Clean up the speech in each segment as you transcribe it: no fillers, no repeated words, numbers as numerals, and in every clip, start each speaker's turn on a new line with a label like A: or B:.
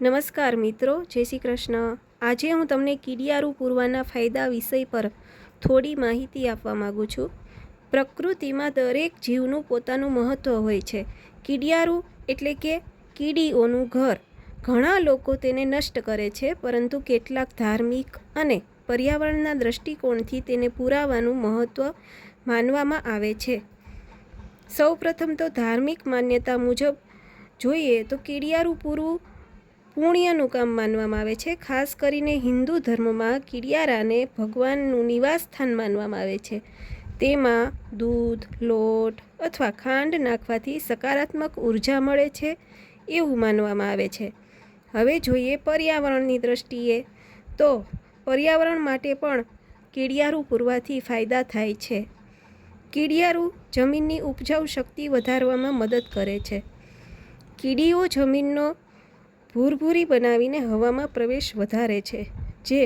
A: નમસ્કાર મિત્રો, જય શ્રી કૃષ્ણ। આજે હું તમને કીડિયારું પૂરવાના ફાયદા વિષય પર થોડી માહિતી આપવા માગું છું। પ્રકૃતિમાં દરેક જીવનું પોતાનું મહત્ત્વ હોય છે। કીડિયારું એટલે કે કીડીઓનું ઘર। ઘણા લોકો તેને નષ્ટ કરે છે, પરંતુ કેટલાક ધાર્મિક અને પર્યાવરણના દૃષ્ટિકોણથી તેને પુરાવાનું મહત્ત્વ માનવામાં આવે છે। સૌપ્રથમ તો ધાર્મિક માન્યતા મુજબ જોઈએ તો કીડિયારું પૂરવું પુણ્યનું કામ માનવામાં આવે છે। ખાસ કરીને હિન્દુ ધર્મમાં કીડિયારાને ભગવાનનું નિવાસસ્થાન માનવામાં આવે છે। તેમાં દૂધ, લોટ અથવા ખાંડ નાખવાથી સકારાત્મક ઉર્જા મળે છે એવું માનવામાં આવે છે। હવે જોઈએ પર્યાવરણની દૃષ્ટિએ તો પર્યાવરણ માટે પણ કીડિયારું પૂરવાથી ફાયદા થાય છે। કીડિયારું જમીનની ઉપજાઉ શક્તિ વધારવામાં મદદ કરે છે। કીડીઓ જમીનનો ભૂરભૂરી બનાવીને હવામાં પ્રવેશ વધારે છે, જે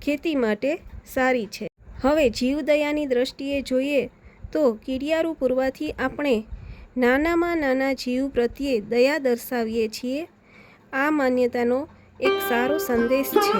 A: ખેતી માટે સારી છે। હવે જીવદયાની દૃષ્ટિએ જોઈએ તો કીડિયારું પૂરવાથી આપણે નાનામાં નાના જીવ પ્રત્યે દયા દર્શાવીએ છીએ। આ માન્યતાનો એક સારો સંદેશ છે।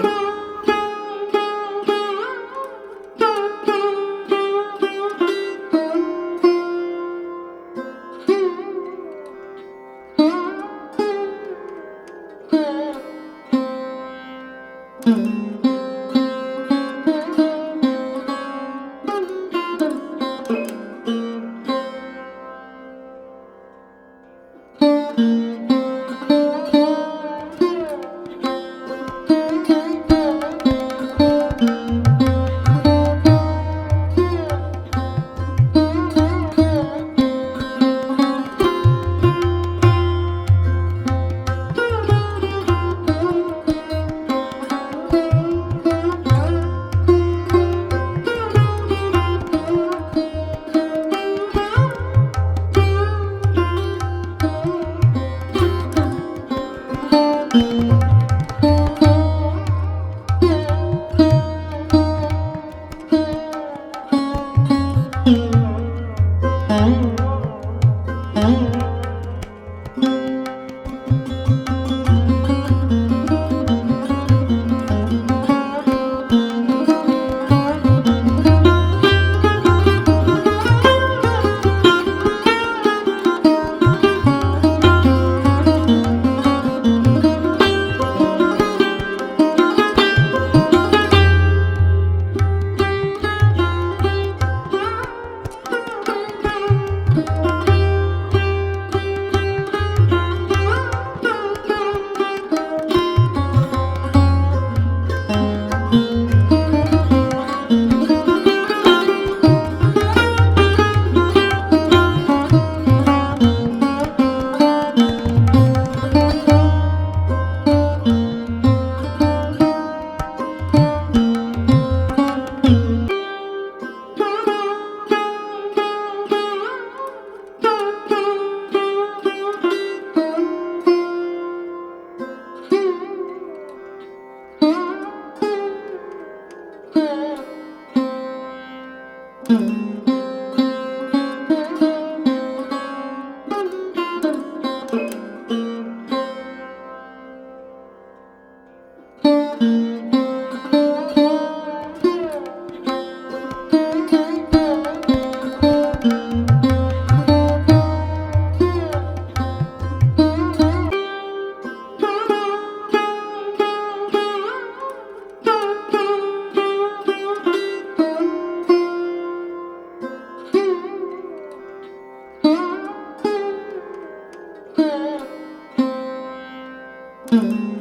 B: Mm-hmm.